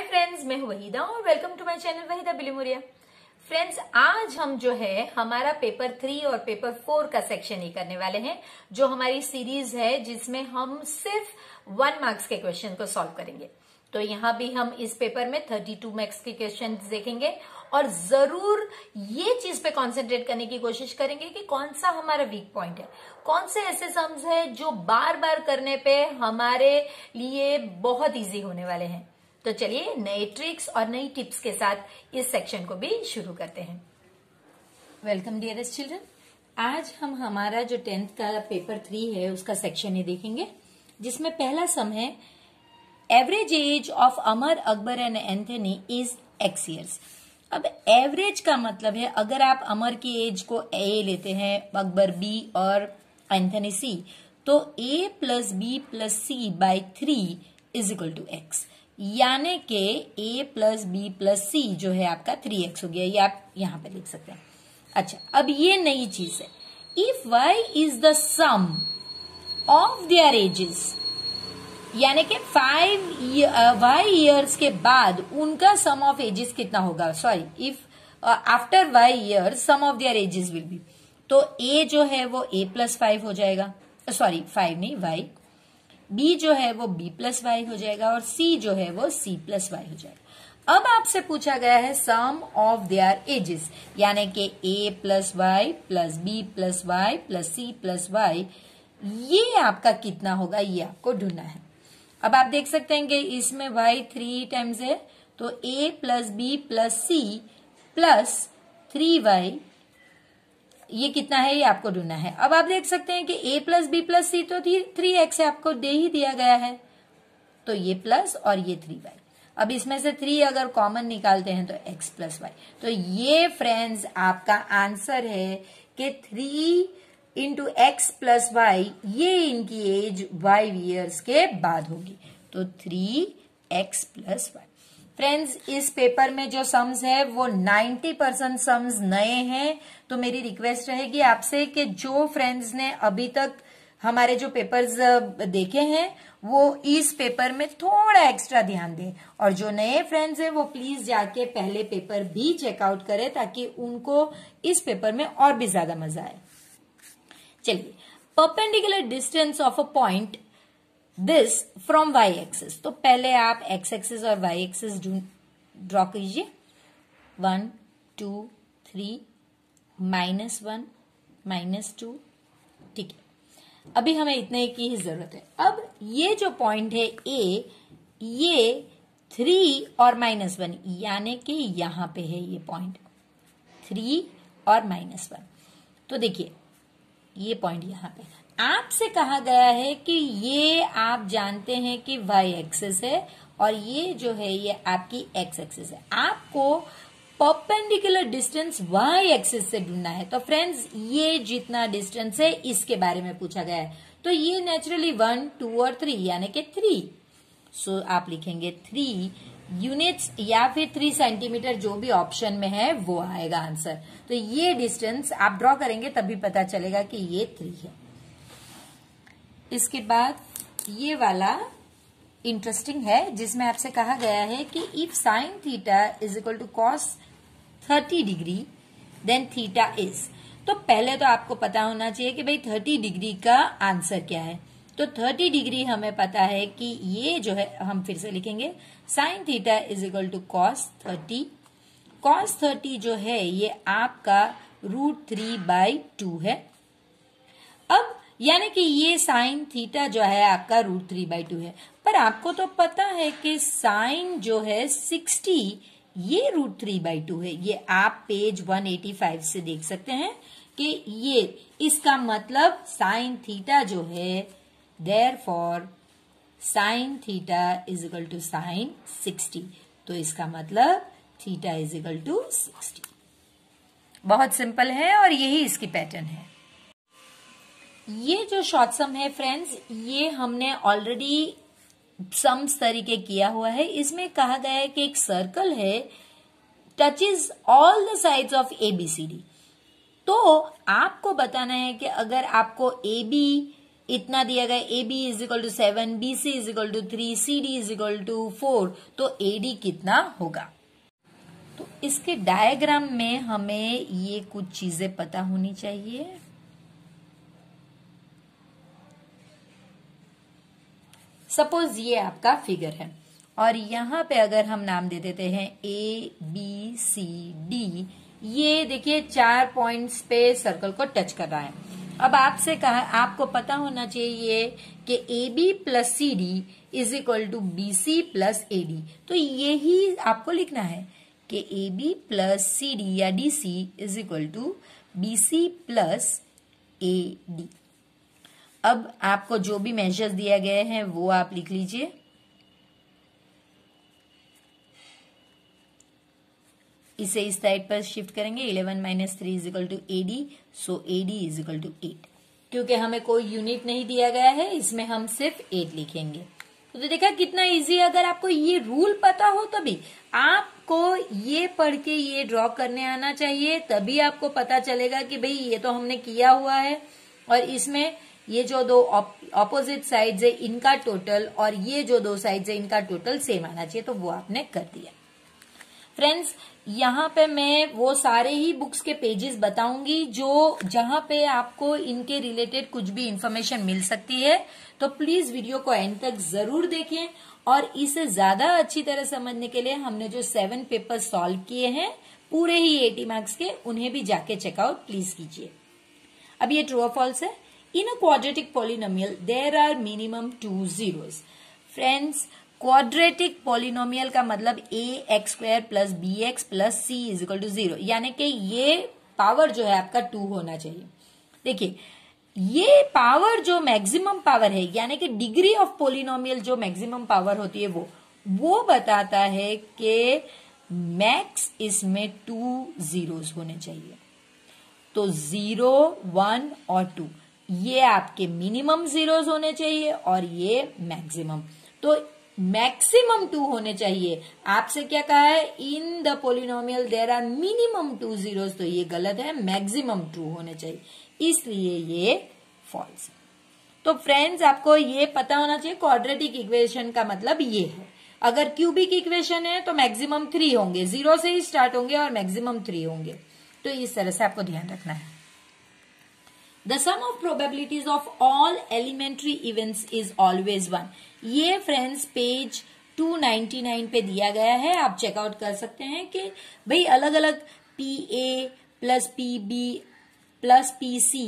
Hi friends, मैं हूं वहीदा और welcome to my channel Waheeda Bilimoria. Friends, आज हम जो है हमारा पेपर 3 और पेपर 4 का सेक्शन ही करने वाले हैं, जो हमारी सीरीज है जिसमें हम सिर्फ 1 मार्क्स के क्वेश्चन को सॉल्व करेंगे। तो यहाँ भी हम इस पेपर में 32 मार्क्स के क्वेश्चन देखेंगे और जरूर ये चीज पे कंसंट्रेट करने की कोशिश करेंगे कि कौन सा हमारा वीक पॉइंट है, कौन से ऐसे सम्स है जो बार बार करने पे हमारे लिए बहुत इजी होने वाले हैं। तो चलिए नए ट्रिक्स और नई टिप्स के साथ इस सेक्शन को भी शुरू करते हैं। Welcome dearest children. आज हम हमारा जो 10th का पेपर 3 है उसका सेक्शन ही देखेंगे, जिसमें पहला सम है average age of Amar, Akbar and Anthony is X years। अब एवरेज का मतलब है अगर आप अमर की एज को A लेते हैं, अकबर B और एंथनी C, तो A plus B plus C by 3 is equal to X, यानी कि A plus B plus C जो है आपका 3X हो गया। ये आप यहां पे लिख सकते हैं। अच्छा, अब ये नई चीज है, if Y is the sum of their ages, यानी कि 5 Y ईयर्स के बाद उनका सम ऑफ एजेस कितना होगा। Sorry, if after Y years sum of their ages will be, तो A जो है वो A प्लस 5 हो जाएगा, सॉरी 5 नहीं Y, B जो है वो B प्लस वाई हो जाएगा और C जो है वो C प्लस वाई हो जाएगा। अब आपसे पूछा गया है सम ऑफ देयर एजेस, यानी कि A plus Y plus B plus Y plus C plus Y, ये आपका कितना होगा, ये आपको ढूंढना है। अब आप देख सकते हैं कि इसमें Y 3 टाइम्स है, तो A plus B plus C plus 3Y, ये कितना है ये आपको ढूंढना है। अब आप देख सकते हैं कि A plus B plus C तो 3X है, आपको दे ही दिया गया है, तो ये प्लस और ये 3Y। अब इसमें से 3 अगर कॉमन निकालते हैं तो X प्लस Y, तो ये फ्रेंड्स आपका आंसर है कि 3 इंटू X प्लस Y, ये इनकी एज 5 ईयर्स के बाद होगी, तो 3X प्लस Y। फ्रेंड्स, इस पेपर में जो सम्स है वो 90% सम्स नए हैं, तो मेरी रिक्वेस्ट रहेगी आपसे कि जो फ्रेंड्स ने अभी तक हमारे जो पेपर्स देखे हैं वो इस पेपर में थोड़ा एक्स्ट्रा ध्यान दें, और जो नए फ्रेंड्स हैं वो प्लीज जाके पहले पेपर भी चेकआउट करें ताकि उनको इस पेपर में और भी ज्यादा मजा आए। चलिए, perpendicular distance of a point this from Y axis, तो पहले आप X एक्सिस और Y एक्सिस ड्रॉ कीजिए। 1 2 3 -1 -2, ठीक है। अभी हमें इतने की ही जरूरत है। अब ये जो पॉइंट है A, ये 3 और -1, यानी कि यहां पे है ये पॉइंट 3 और -1, तो देखिए ये पॉइंट यहां पे आपसे कहा गया है कि ये आप जानते हैं कि Y एक्सिस है और ये जो है ये आपकी X एक्सिस है। आपको परपेंडिकुलर डिस्टेंस Y एक्सिस से ढूंढना है। तो फ्रेंड्स, ये जितना डिस्टेंस है इसके बारे में पूछा गया है, तो ये नेचुरली 1 2 और 3 यानी कि 3, सो आप लिखेंगे 3 यूनिट्स या फिर 3 सेंटीमीटर, जो भी ऑप्शन में है वो आएगा आंसर। तो ये डिस्टेंस आप ड्रॉ करेंगे तभी पता चलेगा कि ये 3 है। इसके बाद ये वाला इंटरेस्टिंग है, जिसमें आपसे कहा गया है कि if sine theta is equal to cos 30 degree then theta is, तो पहले तो आपको पता होना चाहिए कि भाई 30 डिग्री का आंसर क्या है। तो 30 डिग्री हमें पता है कि ये जो है, हम फिर से लिखेंगे sine theta is equal to cos 30। Cos 30 जो है ये आपका √3/2 है। अब यानी कि ये साइन थीटा जो है आपका √3/2 है, पर आपको तो पता है कि साइन जो है 60 ये √3/2 है। ये आप पेज 185 से देख सकते हैं कि ये इसका मतलब साइन थीटा जो है, therefore sine theta is equal to sine 60, तो इसका मतलब थीटा इज इक्वल टू 60। बहुत सिंपल है और यही इसकी पैटर्न है। ये जो शॉर्ट सम है फ्रेंड्स, ये हमने ऑलरेडी सम्स तरीके किया हुआ है। इसमें कहा गया है कि एक सर्कल है, touches all the sides of ABCD, तो आपको बताना है कि अगर आपको AB इतना दिया गया, A B is equal to 7, B C is equal to 3, C D is equal to 4, तो ए डी कितना होगा। तो इसके डायग्राम में हमें ये कुछ चीजें पता होनी चाहिए। सपोज ये आपका फिगर है और यहां पे अगर हम नाम दे देते हैं ए बी सी डी, ये देखिए 4 पॉइंट्स पे सर्कल को टच कर रहा है। अब आपसे कहा, आपको पता होना चाहिए कि A B plus C D is equal to B C plus A D, तो यही आपको लिखना है कि A B plus C D या D C is equal to B C plus A D. अब आपको जो भी मेजर्स दिया गए हैं वो आप लिख लीजिए। इसे इस साइड पर शिफ्ट करेंगे, 11 minus 3 is equal to A D, so A D is equal to 8। क्योंकि हमें कोई यूनिट नहीं दिया गया है, इसमें हम सिर्फ 8 लिखेंगे। तो देखा कितना इजी है। अगर आपको ये रूल पता हो तभी आपको ये पढ़ के ये ड्रॉ करने आना चाहिए, तभी आपको पता चलेगा कि भाई ये तो हमने किया हुआ है और इसमें ये जो दो ऑपोजिट साइड्स है इनका टोटल और ये जो दो साइड्स है इनका टोटल सेम आना चाहिए, तो वो आपने कर दिया। फ्रेंड्स, यहाँ पे मैं वो सारे ही बुक्स के पेजेस बताऊंगी जो जहां पे आपको इनके रिलेटेड कुछ भी इंफॉर्मेशन मिल सकती है, तो प्लीज वीडियो को एंड तक जरूर देखें। और इसे ज्यादा अच्छी तरह समझने के लिए हमने जो 7 पेपर सॉल्व किए हैं पूरे ही 80 मार्क्स के, उन्हें भी जाके चेकआउट प्लीज कीजिए। अब ये ट्रू और फॉल्स है। In a quadratic polynomial there are minimum 2 zeros। Friends, quadratic polynomial का मतलब A X square plus B X plus C is equal to 0, यानी कि ये पावर जो है आपका 2 होना चाहिए। देखिए, ये पावर जो मैक्सिमम पावर है, यानी कि डिग्री ऑफ पॉलिनोमियल जो मैक्सिमम पावर होती है वो बताता है कि मैक्स इसमें 2 zeros होने चाहिए। तो 0, 1 और 2 ये आपके मिनिमम zeros होने चाहिए और ये मैक्सिमम। तो मैक्सिमम 2 होने चाहिए। आपसे क्या कहा है, in the polynomial there are minimum 2 zeros, तो ये गलत है, मैक्सिमम 2 होने चाहिए, इसलिए ये फॉल्स है। तो फ्रेंड्स, आपको ये पता होना चाहिए क्वाड्रेटिक इक्वेशन का मतलब ये है। अगर क्यूबिक इक्वेशन है तो मैक्सिमम 3 होंगे, 0 से ही स्टार्ट होंगे और मैक्सिमम 3 होंगे, तो इस तरह से आपको ध्यान रखना है। The sum of probabilities of all elementary events is always 1। ये फ्रेंड्स पेज 299 पे दिया गया है, आप चेकआउट कर सकते हैं कि भाई अलग अलग PA plus PB plus PC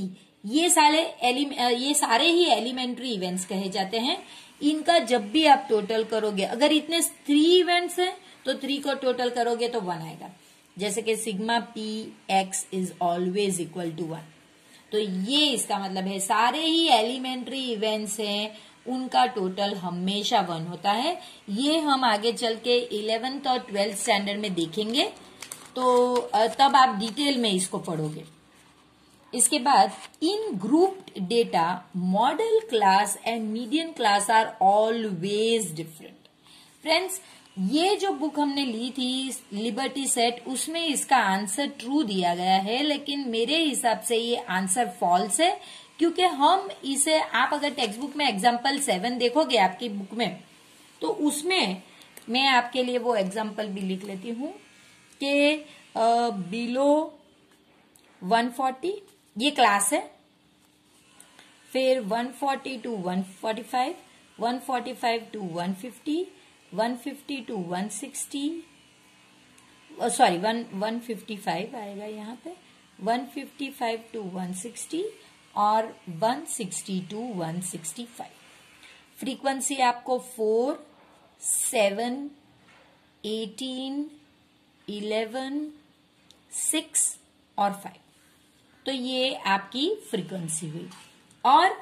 ये सारे ही एलिमेंट्री इवेंट्स कहे जाते हैं। इनका जब भी आप टोटल करोगे, अगर इतने 3 इवेंट्स हैं तो 3 को टोटल करोगे तो 1 आएगा। जैसे कि sigma PX is always equal to 1, तो ये इसका मतलब है सारे ही एलिमेंट्री इवेंट्स हैं उनका टोटल हमेशा 1 होता है। ये हम आगे चल के 11th और 12th स्टैंडर्ड में देखेंगे, तो तब आप डिटेल में इसको पढ़ोगे। इसके बाद, in grouped data modal class and median class are always different. Friends, ये जो बुक हमने ली थी लिबर्टी सेट, उसमें इसका आंसर ट्रू दिया गया है, लेकिन मेरे हिसाब से ये आंसर फॉल्स है, क्योंकि हम इसे, आप अगर टेक्स्ट बुक में एग्जाम्पल 7 देखोगे आपकी बुक में, तो उसमें मैं आपके लिए वो एग्जाम्पल भी लिख लेती हूं कि बिलो 140 ये क्लास है, फिर 140 टू 145, 145 टू 150, 150 टू 160, सॉरी 155 आएगा यहाँ पे, 155 टू 160 और 160 टू 165। फ्रीक्वेंसी आपको 4, 7, 18, 11, 6 और 5, तो ये आपकी फ्रीक्वेंसी हुई। और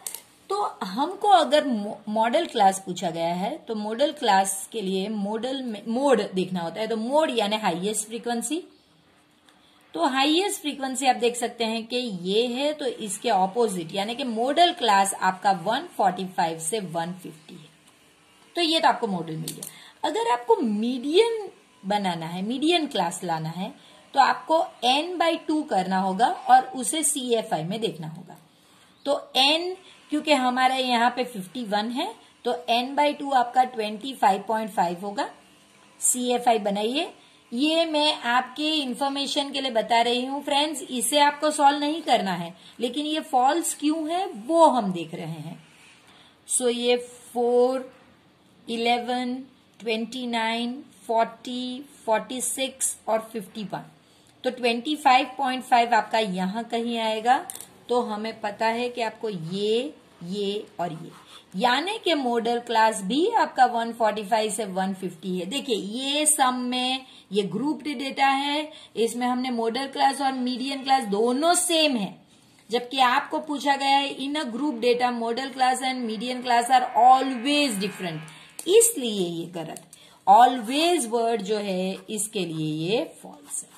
तो हमको अगर मॉडल क्लास पूछा गया है तो मॉडल क्लास के लिए मोड देखना होता है, तो मोड यानी हाईएस्ट फ्रीक्वेंसी। तो हाईएस्ट फ्रीक्वेंसी आप देख सकते हैं कि ये है, तो इसके ऑपोजिट यानी कि मॉडल क्लास आपका 145 से 150 है, तो ये तो आपको मॉडल मिल गया। अगर आपको मीडियन बनाना है, मीडियन क्लास लाना है, तो आपको n/2 करना होगा और उसे CFI में देखना होगा। तो n क्योंकि हमारा यहाँ पे 51 है तो n/2 आपका 25.5 होगा। CFI बनाइए। ये मैं आपके इंफॉर्मेशन के लिए बता रही हूँ फ्रेंड्स, इसे आपको सॉल्व नहीं करना है, लेकिन ये फॉल्स क्यों है वो हम देख रहे हैं। सो ये 4, 11, 29, 40, 46 और 51, तो 25.5 आपका यहां कहीं आएगा। तो हमें पता है कि आपको ये और ये, यानी कि मॉडल क्लास भी आपका 145 से 150 है। देखिए ये सम में ये ग्रुप्ड डेटा है, इसमें हमने मॉडल क्लास और मीडियन क्लास दोनों सेम है, जबकि आपको पूछा गया है in a group data modal class and median class are always different, इसलिए ये गलत है। ऑलवेज वर्ड जो है इसके लिए ये फॉल्स है।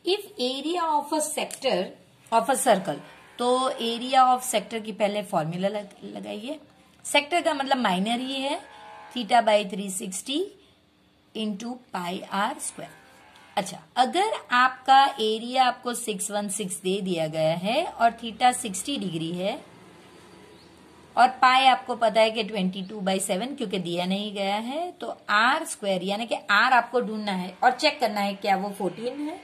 If area of a sector of a circle, तो एरिया ऑफ सेक्टर की पहले फॉर्मूला लगाइए। सेक्टर का मतलब माइनर ही है, θ/360 इंटू πr²। अच्छा, अगर आपका एरिया आपको 616 दे दिया गया है और थीटा 60 डिग्री है और पाई आपको पता है कि 22/7 क्योंकि दिया नहीं गया है, तो r² यानी कि r आपको ढूंढना है और चेक करना है क्या वो 14 है।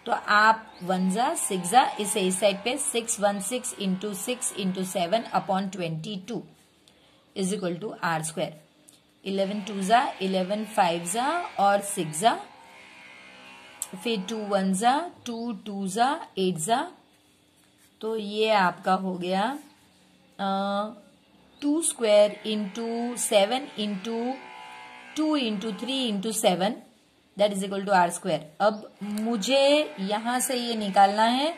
तो आप 1 जा 6 जा, इसे इस साइड पे 616 into 6 into 7 upon 22 is equal to r²। 11 2 जा 11 5 जा और 6 जा, फिर 2 1 जा 2 2 जा 8 जा, तो ये आपका हो गया 2² into 7 into 2 into 3 into 7 that is equal to r²। अब मुझे यहां से ये निकालना है,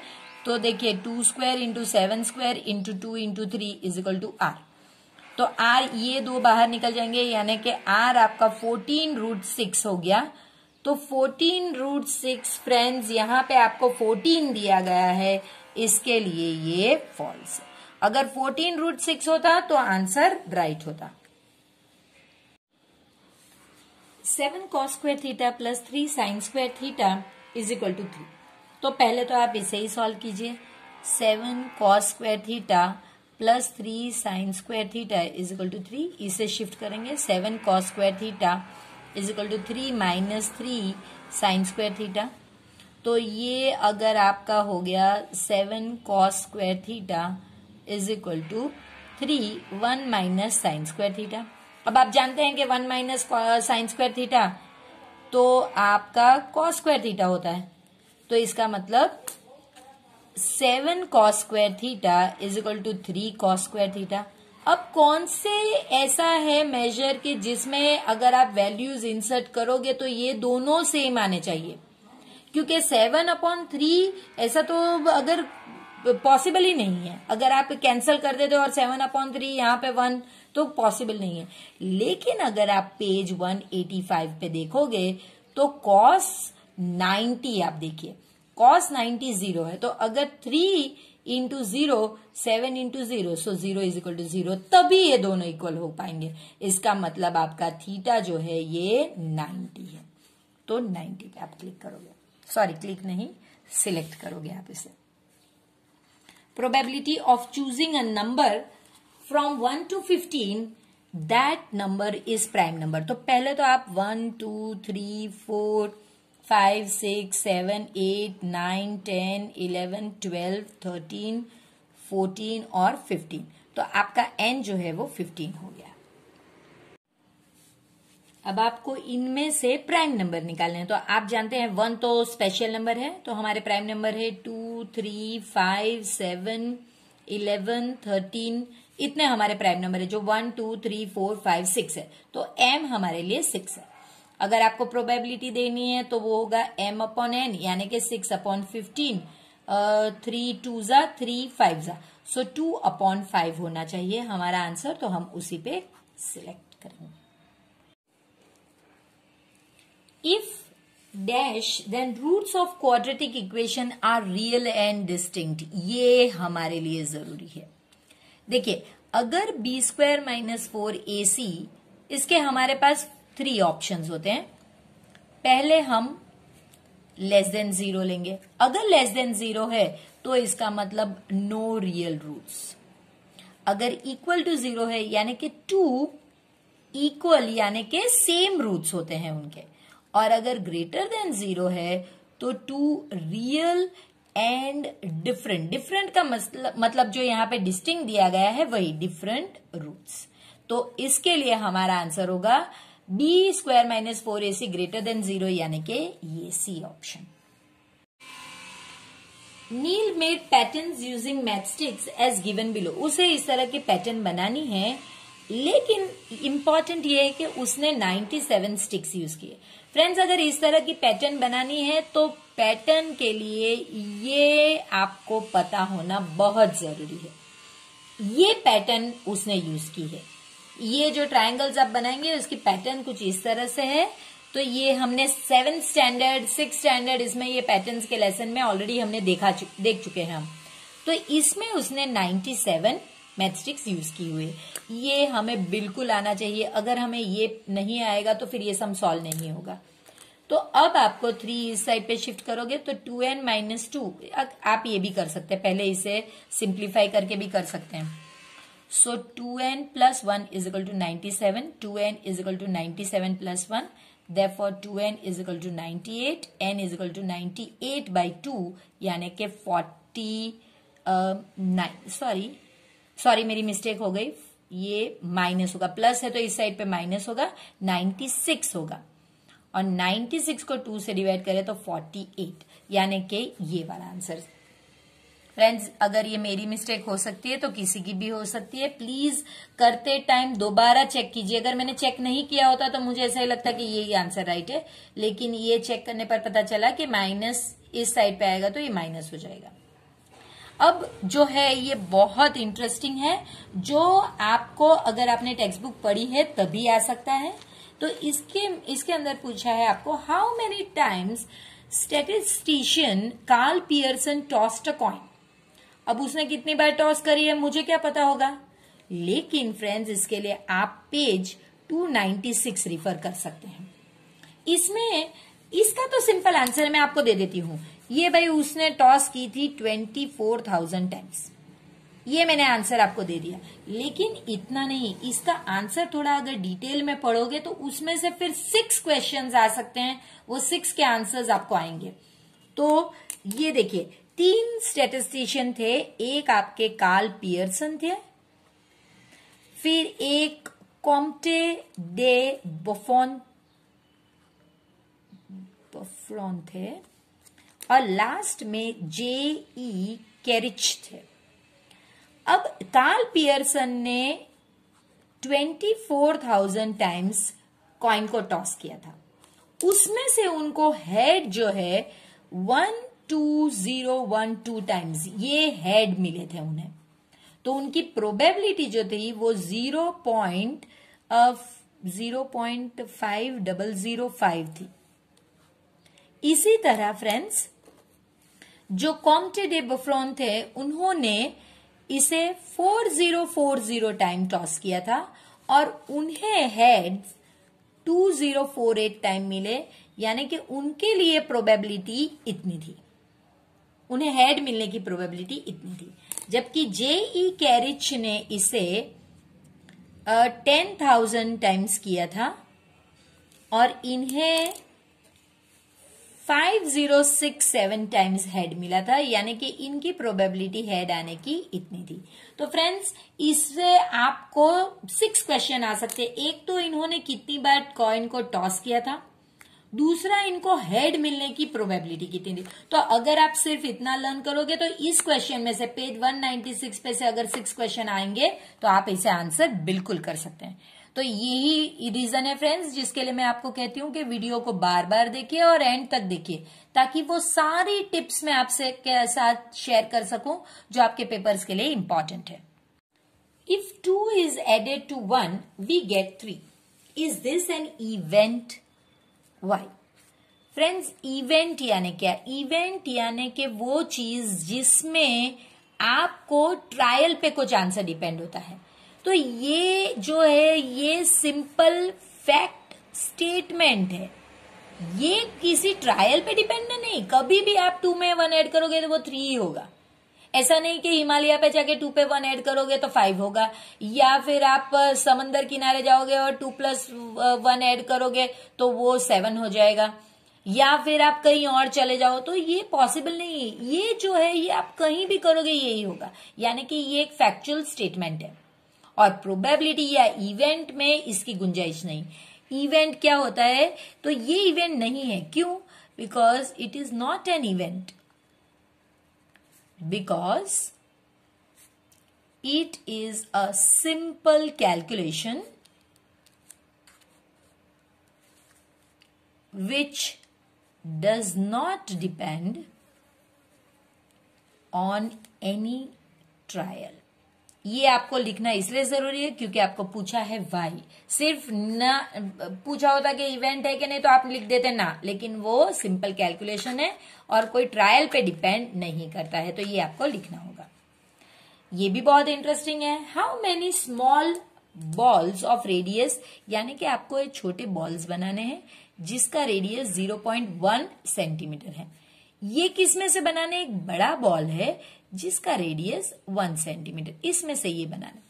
तो देखिए 2² into 7² into 2 into 3 is equal to r। तो r ये दो बाहर निकल जाएंगे, यानी कि r आपका 14√6 हो गया। तो 14√6 फ्रेंड्स, यहाँ पे आपको 14 दिया गया है, इसके लिए ये फॉल्स है। अगर 14√6 होता तो आंसर राइट होता। 7 cos² theta plus 3 sin² theta is equal to 3। तो पहले तो आप इसे ही सॉल्व कीजिए। 7 cos² theta plus 3 sin² theta is equal to 3, इसे शिफ्ट करेंगे। 7 cos² theta is equal to 3 minus 3 sin² theta. तो ये अगर आपका हो गया 7 cos² theta is equal to 3 1 minus sin² theta. अब आप जानते हैं कि 1 माइनस sin² थीटा तो आपका cos² थीटा होता है, तो इसका मतलब 7 cos² theta is equal to 3 cos² theta. अब कौन से ऐसा है मेजर कि जिसमें अगर आप वैल्यूज इंसर्ट करोगे तो ये दोनों सेम आने चाहिए, क्योंकि 7/3 ऐसा तो अगर पॉसिबल ही नहीं है। अगर आप कैंसिल कर देते हो और 7/3 यहाँ पे 1 तो पॉसिबल नहीं है। लेकिन अगर आप पेज 185 पे देखोगे तो cos 90 आप देखिए, cos 90 0 है, तो अगर 3 into 0 7 into 0 so 0 is equal to 0, तभी ये दोनों इक्वल हो पाएंगे। इसका मतलब आपका थीटा जो है ये 90 है। तो 90 पे आप क्लिक करोगे, सॉरी क्लिक नहीं सिलेक्ट करोगे आप इसे। Probability of choosing a number from 1 to 15 that number is prime number। तो पहले तो आप 1 2 3 4 5 6 7 8 9 10 11 12 13 14 और 15, तो आपका n जो है वो 15 हो गया। अब आपको इनमें से प्राइम नंबर निकालने हैं। तो आप जानते हैं 1 तो स्पेशल नंबर है, तो हमारे प्राइम नंबर है 2 3 5 7 11 13, इतने हमारे प्राइम नंबर है जो 1 2 3 4 5 6 है। तो m हमारे लिए 6 है। अगर आपको प्रोबेबिलिटी देनी है तो वो होगा m/n यानी कि 6/15। 3 2 जा 3 5 जा, सो 2/5 होना चाहिए हमारा आंसर, तो हम उसी पे सिलेक्ट करेंगे। If dash then roots of quadratic equation are real and distinct, ये हमारे लिए जरूरी है। देखिए अगर b² - 4ac, इसके हमारे पास 3 ऑप्शंस होते हैं। पहले हम लेस देन 0 लेंगे। अगर लेस देन 0 है तो इसका मतलब नो रियल रूट्स। अगर इक्वल टू 0 है यानी कि 2 इक्वल यानी कि सेम रूट्स होते हैं उनके। और अगर ग्रेटर देन 0 है तो 2 रियल एंड डिफरेंट। डिफरेंट का मतलब जो यहाँ पे डिस्टिंक्ट दिया गया है वही डिफरेंट रूट्स। तो इसके लिए हमारा आंसर होगा b² - 4ac ग्रेटर देन 0 यानी कि ये C option. Neel made patterns using matchsticks as given below. उसे इस तरह की पैटर्न बनानी है, लेकिन इंपॉर्टेंट ये है कि उसने 97 स्टिक्स यूज किए। फ्रेंड्स, अगर इस तरह की पैटर्न बनानी है तो पैटर्न के लिए ये आपको पता होना बहुत जरूरी है। ये पैटर्न उसने यूज की है। ये जो ट्रायंगल्स आप बनाएंगे उसकी पैटर्न कुछ इस तरह से है। तो ये हमने 7th स्टैंडर्ड 6th स्टैंडर्ड इसमें ये पैटर्न्स के लेसन में ऑलरेडी हमने देख चुके हैं हम। तो इसमें उसने 97 मैचस्टिक्स यूज की हुई। ये हमें बिल्कुल आना चाहिए। अगर हमें ये नहीं आएगा तो फिर ये सम सॉल्व नहीं होगा। तो अब आपको 3 इस साइड पे शिफ्ट करोगे तो 2n - 2 आप ये भी कर सकते हैं, पहले इसे सिंप्लीफाई करके भी कर सकते हैं। सो 2n + 1 = 97, 2n = 97 + 1, therefore 2n = 98, n = 98/2 यानी कि 49। सॉरी मेरी मिस्टेक हो गई, ये माइनस होगा, प्लस है तो इस साइड पे माइनस होगा, 96 होगा। और 96 को 2 से डिवाइड करें तो 48 यानी कि ये वाला आंसर। फ्रेंड्स, अगर ये मेरी मिस्टेक हो सकती है तो किसी की भी हो सकती है। प्लीज करते टाइम दोबारा चेक कीजिए। अगर मैंने चेक नहीं किया होता तो मुझे ऐसा ही लगता कि यही आंसर राइट है, लेकिन ये चेक करने पर पता चला कि माइनस इस साइड पे आएगा तो ये माइनस हो जाएगा। अब जो है ये बहुत इंटरेस्टिंग है, जो आपको अगर आपने टेक्स्ट बुक पढ़ी है तभी आ सकता है। तो इसके अंदर पूछा है आपको, how many times statistician Karl Pearson tossed a coin. अब उसने कितनी बार टॉस करी है मुझे क्या पता होगा, लेकिन फ्रेंड्स इसके लिए आप पेज 296 रिफर कर सकते हैं। इसमें इसका तो सिंपल आंसर मैं आपको दे देती हूं। ये भाई उसने टॉस की थी 24,000 टाइम्स। ये मैंने आंसर आपको दे दिया, लेकिन इतना नहीं, इसका आंसर थोड़ा अगर डिटेल में पढ़ोगे तो उसमें से फिर 6 क्वेश्चंस आ सकते हैं। वो 6 के आंसर्स आपको आएंगे। तो ये देखिए 3 स्टैटिस्टिशियन थे, एक आपके कार्ल पियर्सन थे, फिर एक कॉम्टे डे बफॉन थे, और लास्ट में J.E. कैरिच थे। अब कार्ल पियर्सन ने 24,000 टाइम्स कॉइन को टॉस किया था। उसमें से उनको हेड जो है 12012 टाइम्स ये हेड मिले थे उन्हें। तो उनकी प्रोबेबिलिटी जो थी वो 0.5005 थी। इसी तरह फ्रेंड्स जो कॉम्टे डे बफरॉन थे उन्होंने इसे 4040 टाइम टॉस किया था और उन्हें हेड 2048 टाइम मिले, यानी कि उनके लिए प्रोबेबिलिटी इतनी थी, उन्हें हेड मिलने की प्रोबेबिलिटी इतनी थी। जबकि J.E. कैरिच ने इसे 10,000 टाइम्स किया था और इन्हें 5067 टाइम्स हेड मिला था, यानी कि इनकी प्रोबेबिलिटी हेड आने की इतनी थी। तो फ्रेंड्स इससे आपको 6 क्वेश्चन आ सकते हैं। एक तो इन्होंने कितनी बार कॉइन को टॉस किया था, दूसरा इनको हेड मिलने की प्रोबेबिलिटी कितनी थी। तो अगर आप सिर्फ इतना लर्न करोगे तो इस क्वेश्चन में से पेज 196 पे से अगर 6 क्वेश्चन आएंगे तो आप इसे आंसर बिल्कुल कर सकते हैं। तो यही रीजन है फ्रेंड्स जिसके लिए मैं आपको कहती हूं कि वीडियो को बार बार देखिए और एंड तक देखिए, ताकि वो सारी टिप्स मैं आपसे के साथ शेयर कर सकूं जो आपके पेपर्स के लिए इंपॉर्टेंट है। If 2 is added to 1 we get 3. Is this an event? Why? Friends event यानी क्या? इवेंट यानी कि वो चीज जिसमें आपको ट्रायल पे कुछ आंसर डिपेंड होता है। तो ये जो है ये सिंपल फैक्ट स्टेटमेंट है। ये किसी ट्रायल पे डिपेंड नहीं, कभी भी आप 2 में 1 ऐड करोगे तो वो 3 ही होगा। ऐसा नहीं कि हिमालय पे जाके 2 पे 1 ऐड करोगे तो 5 होगा, या फिर आप समंदर किनारे जाओगे और 2 प्लस 1 ऐड करोगे तो वो 7 हो जाएगा, या फिर आप कहीं और चले जाओ, तो ये पॉसिबल नहीं है। ये जो है ये आप कहीं भी करोगे यही होगा, यानी कि ये एक फैक्चुअल स्टेटमेंट है। और प्रोबेबिलिटी या इवेंट में इसकी गुंजाइश नहीं। इवेंट क्या होता है, तो ये इवेंट नहीं है। क्यों? Because it is not an event, because it is a simple calculation which does not depend on any trial। ये आपको लिखना इसलिए जरूरी है क्योंकि आपको पूछा है वाई। सिर्फ ना पूछा होता कि इवेंट है कि नहीं तो आप लिख देते ना, लेकिन वो सिंपल कैलकुलेशन है और कोई ट्रायल पे डिपेंड नहीं करता है, तो ये आपको लिखना होगा। ये भी बहुत इंटरेस्टिंग है। How many small balls of radius, यानी कि आपको ये छोटे बॉल्स बनाने हैं जिसका रेडियस 0.1 सेंटीमीटर है। ये किस में से बनाने? एक बड़ा बॉल है जिसका रेडियस 1 सेंटीमीटर, इसमें से ये बनाना।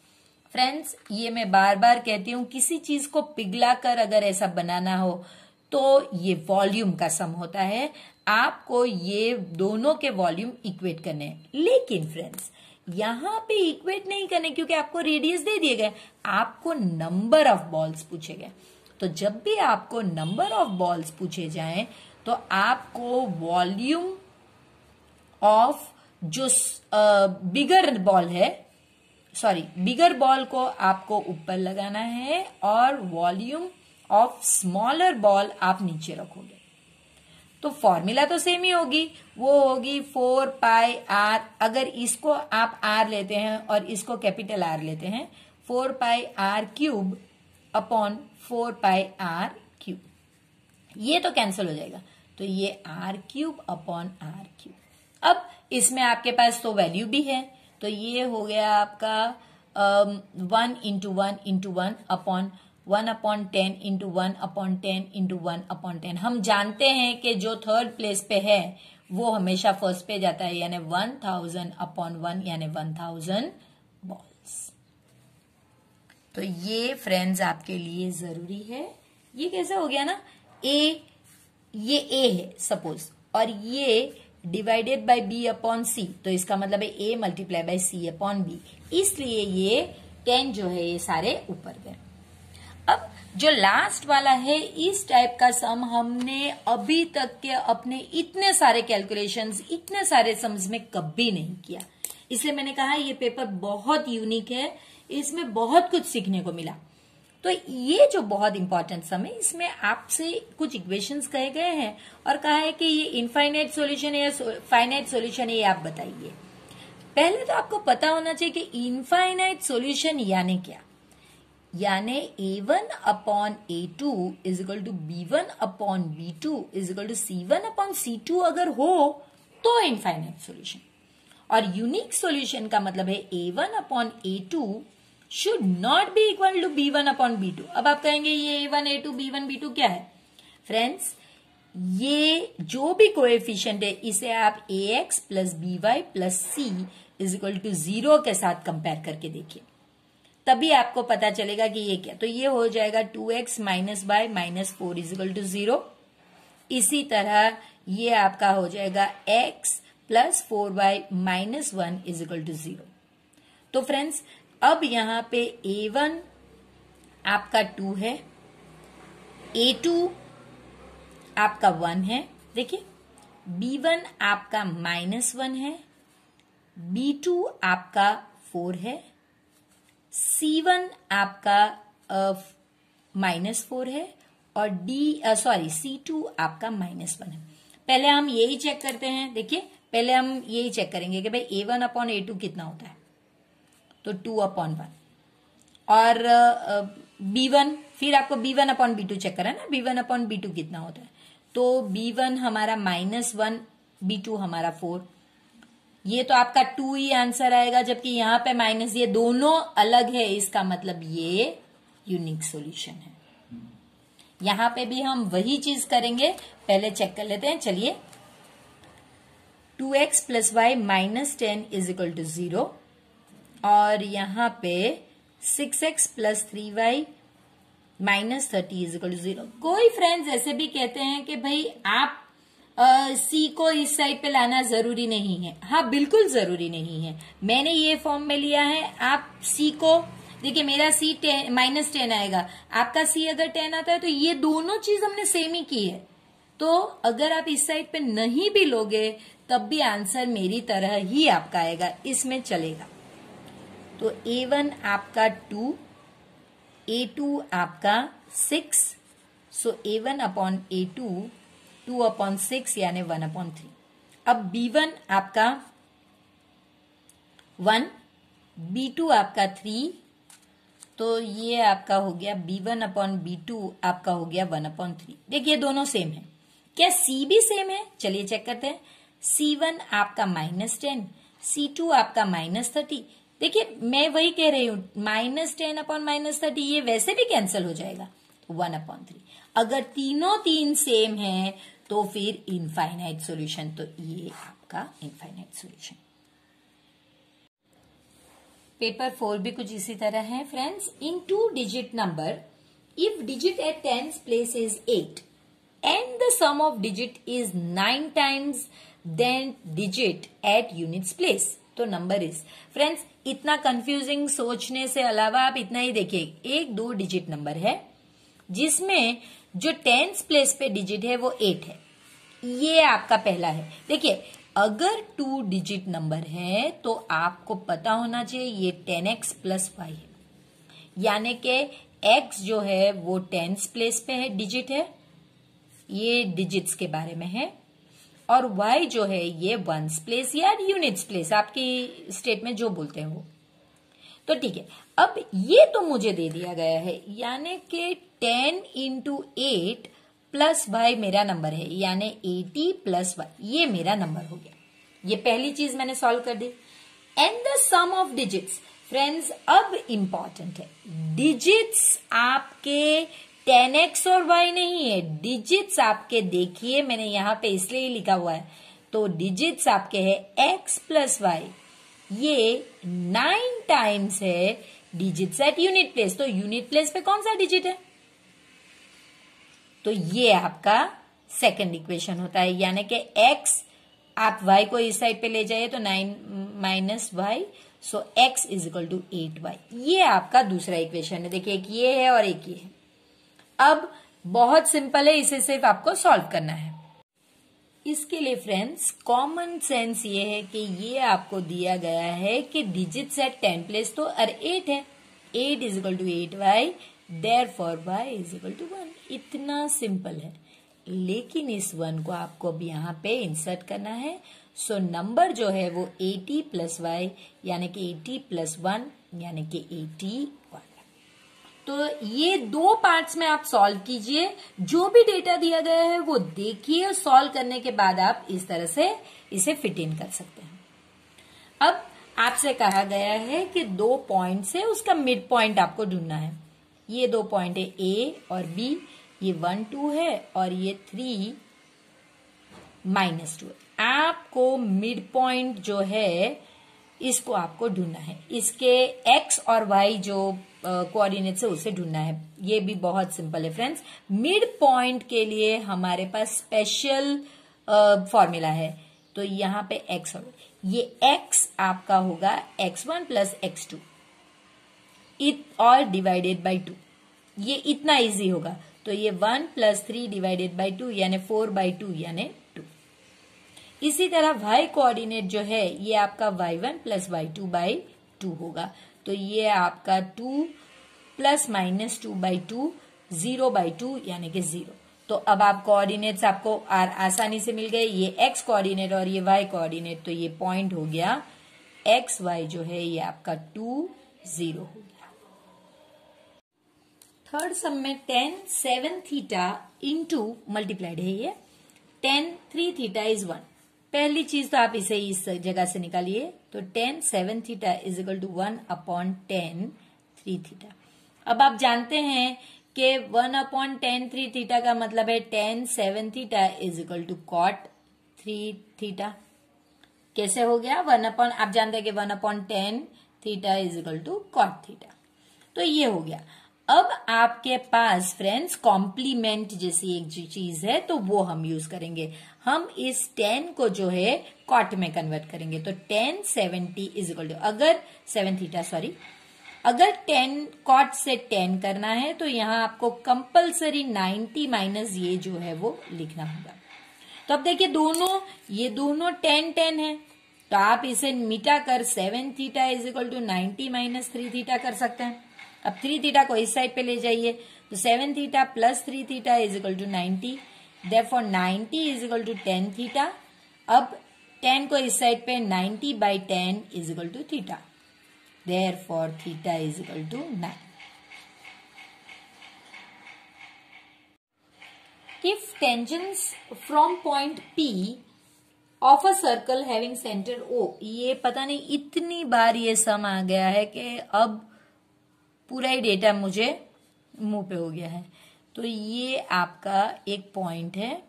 फ्रेंड्स, ये मैं बार बार कहती हूं, किसी चीज को पिघलाकर अगर ऐसा बनाना हो तो ये वॉल्यूम का सम होता है। आपको ये दोनों के वॉल्यूम इक्वेट करने हैं। लेकिन फ्रेंड्स, यहां पे इक्वेट नहीं करने क्योंकि आपको रेडियस दे दिए गए, आपको नंबर ऑफ बॉल्स पूछे गए। तो जब भी आपको नंबर ऑफ बॉल्स पूछे जाएं तो आपको वॉल्यूम ऑफ जो बिगर बॉल है, बिगर बॉल को आपको ऊपर लगाना है और वॉल्यूम ऑफ स्मॉलर बॉल आप नीचे रखोगे। तो फॉर्मूला तो सेम ही होगी, वो होगी 4 पाई आर। अगर इसको आप आर लेते हैं और इसको कैपिटल आर लेते हैं, 4 pi R cube upon 4 pi R cube, ये तो कैंसिल हो जाएगा, तो ये R cube upon R cube. अब इसमें आपके पास तो वैल्यू भी है, तो ये हो गया आपका 1 into 1 into 1 upon 1 upon 10 into 1 upon 10 into 1 upon 10। हम जानते हैं कि जो थर्ड प्लेस पे है वो हमेशा फर्स्ट पे जाता है, यानी 1000 अपॉन 1 यानी 1000 बॉल्स। तो ये फ्रेंड्स आपके लिए जरूरी है। ये कैसे हो गया ना, ये ए है सपोज, और ये divided by B upon C, तो इसका मतलब है A multiply by C upon B, इसलिए ये 10 जो है ये सारे ऊपर गए। अब जो लास्ट वाला है, इस टाइप का सम हमने अभी तक के अपने इतने सारे कैलकुलेशंस, इतने सारे सम्स में कभी नहीं किया, इसलिए मैंने कहा ये पेपर बहुत यूनिक है, इसमें बहुत कुछ सीखने को मिला। तो ये जो बहुत इंपॉर्टेंट सम है, इसमें आपसे कुछ इक्वेशंस कहे गए हैं और कहा है कि ये इनफाइनाइट सॉल्यूशन है या फाइनाइट सॉल्यूशन है, ये आप बताइए। पहले तो आपको पता होना चाहिए कि इनफाइनाइट सॉल्यूशन यानी क्या, यानी a1 upon a2 is equal to b1 upon b2 is equal to c1 upon c2 अगर हो तो इनफाइनाइट सॉल्यूशन। और यूनिक सॉल्यूशन का मतलब है a1 upon a2 should not be equal to b1 upon b2। अब आप कहेंगे ये a1 a2 b1 b2 क्या है? फ्रेंड्स, ये जो भी कोएफिशिएंट है इसे आप ax plus by plus c is equal to 0 के साथ कंपेयर करके देखिए, तभी आपको पता चलेगा कि ये क्या। तो ये हो जाएगा 2x minus by minus 4 is equal to 0। इसी तरह ये आपका हो जाएगा x plus 4y minus 1 is equal to 0। तो फ्रेंड्स, अब यहां पे a1 आपका 2 है, a2 आपका 1 है, देखिए b1 आपका -1 है, b2 आपका 4 है, c1 आपका -4 है और c2 आपका -1 है। पहले हम यही चेक करते हैं, देखिए पहले हम यही चेक करेंगे कि भाई a1 अपॉन a2 कितना होता है, तो 2 अपॉन 1 और b1, फिर आपको b1 अपॉन b2 चेक करना है ना, b1 अपॉन b2 कितना होता है, तो b1 हमारा -1, b2 हमारा 4, ये तो आपका 2 ही आंसर आएगा, जबकि यहां पे माइनस, ये दोनों अलग है, इसका मतलब ये यूनिक सॉल्यूशन है। यहां पे भी हम वही चीज करेंगे, पहले चेक कर लेते हैं। चलिए, 2x plus Y minus 10 is equal to 0 और यहां पे 6x plus 3y minus 30 is equal to 0। कोई फ्रेंड्स ऐसे भी कहते हैं कि भाई आप सी को इस साइड पे लाना जरूरी नहीं है। हाँ, बिल्कुल जरूरी नहीं है। मैंने ये फॉर्म में लिया है, आप सी को देखिए, मेरा सी -10 आएगा, आपका सी अगर 10 आता है तो ये दोनों चीज हमने सेम ही की है। तो अगर आप इस साइड पे नहीं भी लोगे तब भी आंसर मेरी तरह ही आपका आएगा, इसमें चलेगा। तो A1 आपका 2, A2 आपका 6, सो A1 अपॉन A2 2/6 यानी 1/3। अब B1 आपका 1, B2 आपका 3, तो ये आपका हो गया B1 अपॉन B2 आपका हो गया 1/3। देखिए दोनों सेम है। क्या C भी सेम है? चलिए चेक करते हैं। C1 आपका -10, C2 आपका -30। देखिए मैं वही कह रही हूं, -10 अपॉन -30 ये वैसे भी कैंसिल हो जाएगा, 1/3। अगर तीनों तीन सेम है तो फिर इनफाइनाइट सॉल्यूशन, तो ये आपका इनफाइनाइट सॉल्यूशन। पेपर 4 भी कुछ इसी तरह है friends. In 2 digit number, if digit at tens place is 8 and the sum of digit is 9 times than digit at units place, तो नंबर इज। फ्रेंड्स इतना कंफ्यूजिंग सोचने से अलावा आप इतना ही देखिए, 1-2 डिजिट नंबर है जिसमें जो टेंस प्लेस पे डिजिट है वो 8 है, ये आपका पहला है। देखिए अगर 2 डिजिट नंबर है तो आपको पता होना चाहिए ये 10x प्लस y है, यानी कि x जो है वो टेंस प्लेस पे है, डिजिट है, ये डिजिट्स के बारे में है, और y जो है ये वंस प्लेस या यूनिट्स प्लेस, आपकी स्टेट में जो बोलते हैं वो। तो ठीक है, अब ये तो मुझे दे दिया गया है, यानी कि 10 इंटू 8 प्लस y मेरा नंबर है, यानी 80 प्लस y ये मेरा नंबर हो गया। ये पहली चीज मैंने सॉल्व कर दी। And the sum of digits, friends अब इंपॉर्टेंट है, डिजिट्स आपके 10x और y नहीं है, डिजिट्स आपके, देखिए मैंने यहां पे इसलिए ही लिखा हुआ है, तो डिजिट्स आपके है x प्लस y, ये 9 टाइम्स है डिजिट्स एट यूनिट प्लेस। तो यूनिट प्लेस पे कौन सा डिजिट है? तो ये आपका सेकंड इक्वेशन होता है, यानी कि x आप y को इस साइड पे ले जाइए तो 9 minus y, so x is equal to 8y, ये आपका दूसरा इक्वेशन है। देखिए एक ये है और एक ये है। अब बहुत सिंपल है, इसे सिर्फ आपको सॉल्व करना है। इसके लिए फ्रेंड्स कॉमन सेंस ये है कि ये आपको दिया गया है कि डिजिट्स एट 10 प्लेस तो 8 है, 8 is equal to 8y, therefore y is equal to 1। इतना सिंपल है, लेकिन इस 1 को आपको अब यहाँ पे इंसर्ट करना है। सो नंबर जो है वो 80 प्लस y यानी कि 80 प्लस 1 यानी कि 81। तो ये 2 पार्ट्स में आप सॉल्व कीजिए, जो भी डेटा दिया गया है वो देखिए, सॉल्व करने के बाद आप इस तरह से इसे फिट इन कर सकते हैं। अब आपसे कहा गया है कि 2 पॉइंट से उसका मिड पॉइंट आपको ढूंढना है। ये 2 पॉइंट है A और B, ये 1, 2 है और ये 3, -2 है। आपको मिड पॉइंट जो है इसको आपको ढूंढना है, इसके x और y जो कोऑर्डिनेट्स है उसे ढूंढना है। ये भी बहुत सिंपल है फ्रेंड्स। मिड पॉइंट के लिए हमारे पास स्पेशल फॉर्मूला है, तो यहाँ पे x और ये x आपका होगा x1 प्लस x2 और डिवाइडेड बाई 2, ये इतना इजी होगा। तो ये 1 प्लस 3 डिवाइडेड बाई 2 यानी 4/2 यानी 2। इसी तरह y कोऑर्डिनेट जो है ये आपका y1 प्लस y2/2 होगा, तो ये आपका 2 प्लस माइनस 2/2 0/2 यानी कि 0। तो अब आप कोऑर्डिनेट्स आपको आसानी से मिल गए, ये x कोऑर्डिनेट और ये y कोऑर्डिनेट, तो ये पॉइंट हो गया x y जो है ये आपका 2 0 हो गया। थर्ड सम में tan 7 थीटा इंटू मल्टीप्लाइड है, ये tan 3 थीटा इज 1। पहली चीज तो आप इसे इस जगह से निकालिए, तो tan 7 theta is equal to 1 upon tan 3 theta. अब आप जानते हैं कि 1/tan 3 थीटा का मतलब है tan 7 theta is equal to cot 3 theta. कैसे हो गया? आप जानते हैं कि 1/tan theta is equal to cot theta. तो ये हो गया। अब आपके पास फ्रेंड्स कॉम्प्लीमेंट जैसी एक चीज है तो वो हम यूज करेंगे। हम इस tan को जो है cot में कन्वर्ट करेंगे। तो tan 70 इज इक्वल टू, अगर 7 थीटा अगर tan cot से tan करना है तो यहां आपको कंपलसरी 90 माइनस ये जो है वो लिखना होगा। तो अब देखिए ये दोनों tan है, तो आप इसे मिटा कर 7 theta is equal to 90 minus 3 theta कर सकते हैं। अब 3 थीटा को इस साइड पे ले जाइए तो 7 theta plus 3 theta is equal to 90, therefore 90 is equal to tan theta. अब tan को इस साइड पे 90 by tan is equal to theta, therefore theta is equal to 9। If tangents from point P of a circle having center O, ये पता नहीं इतनी बार ये सम आ गया है कि अब पूरा ही डेटा मुझे मुंह पे हो गया है। तो ये आपका एक पॉइंट है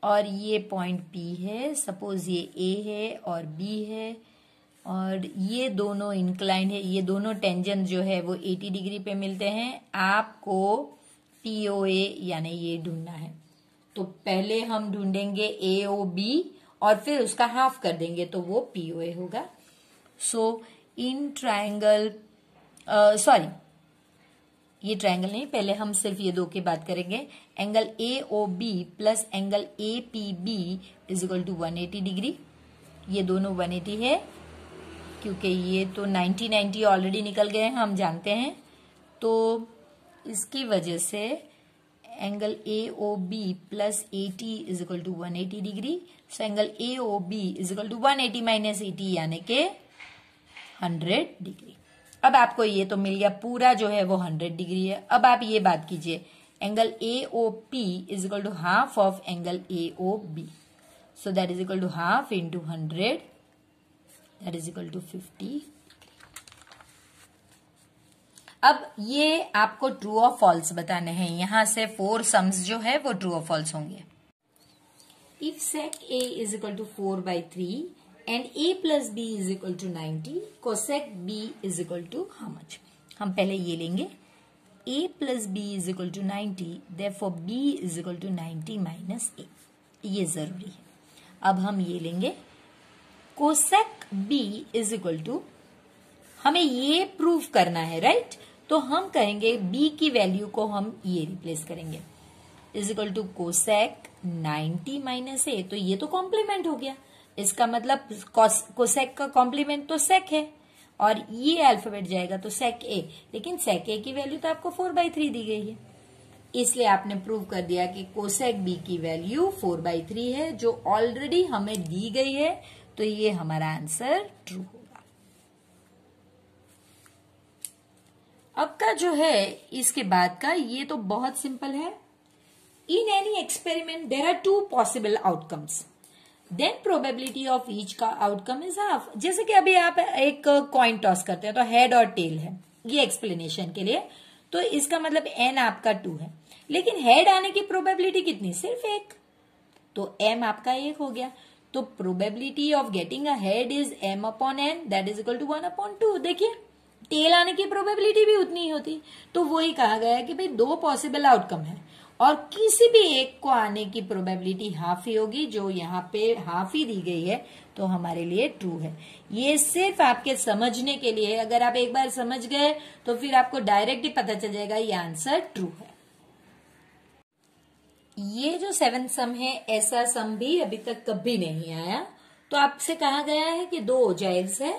और ये पॉइंट P है। सपोज ये A है और B है और ये दोनों इंक्लाइन है। ये दोनों टेंजेंट जो है वो 80 डिग्री पे मिलते हैं। आपको POA यानी ये ढूंढना है। तो पहले हम ढूंढेंगे AOB और फिर उसका हाफ कर देंगे तो वो POA होगा। सो इन ट्रायंगल ये ट्रायंगल नहीं, पहले हम सिर्फ ये दो की बात करेंगे। एंगल AOB प्लस angle APB is equal to 180 degree. ये दोनों 180 है क्योंकि ये तो 90 ऑलरेडी निकल गए हैं, हम जानते हैं। तो इसकी वजह से एंगल AOB प्लस 80 is equal to 180 degree. So angle AOB is equal to 180 minus 80 यानी के 100 डिग्री। अब आपको ये तो मिल गया, पूरा जो है वो 100 डिग्री है। अब आप ये बात कीजिए, angle AOP is equal to half of angle AOB। So that is equal to half into 100, that is equal to 50। अब ये आपको ट्रू और फॉल्स बताने हैं। यहां से 4 सम्स जो है वो ट्रू और फॉल्स होंगे। If sec A is equal to 4/3 and A plus B is equal to 90, cosec B is equal to how much? हम पहले ये लेंगे, A plus B is equal to 90, therefore B is equal to 90 minus A। ये जरूरी है। अब हम ये लेंगे, cosec B is equal to, हमें ये प्रूव करना है, राइट? तो हम कहेंगे B की वैल्यू को हम ये रिप्लेस करेंगे, is equal to cosec 90 minus A। तो ये तो कॉम्प्लीमेंट हो गया, इसका मतलब कोसेक का कॉम्प्लीमेंट तो सेक है और ये अल्फाबेट जाएगा तो सेक A। लेकिन सेक A की वैल्यू तो आपको 4/3 दी गई है, इसलिए आपने प्रूव कर दिया कि कोसेक B की वैल्यू 4/3 है जो ऑलरेडी हमें दी गई है। तो ये हमारा आंसर ट्रू होगा। अब का जो है इसके बाद का ये तो बहुत सिंपल है। In any experiment there are 2 possible outcomes, then probability of each का आउटकम इज हाफ। जैसे कि अभी आप एक कॉइन टॉस करते हैं तो हेड और टेल है, ये एक्सप्लेनेशन के लिए। तो इसका मतलब n आपका 2 है, लेकिन हेड आने की प्रोबेबिलिटी कितनी? सिर्फ 1, तो m आपका 1 हो गया। तो probability of getting a head is m/n, that is equal to 1/2। देखिए टेल आने की प्रोबेबिलिटी भी उतनी ही होती। तो वही कहा गया है कि भाई 2 पॉसिबल आउटकम है और किसी भी एक को आने की प्रोबेबिलिटी हाफ ही होगी, जो यहाँ पे हाफ ही दी गई है, तो हमारे लिए ट्रू है। ये सिर्फ आपके समझने के लिए, अगर आप एक बार समझ गए तो फिर आपको डायरेक्ट ही पता चल जाएगा ये आंसर ट्रू है। ये जो 7th सम है, ऐसा सम भी अभी तक कभी नहीं आया। तो आपसे कहा गया है कि 2 ओजाइव्स है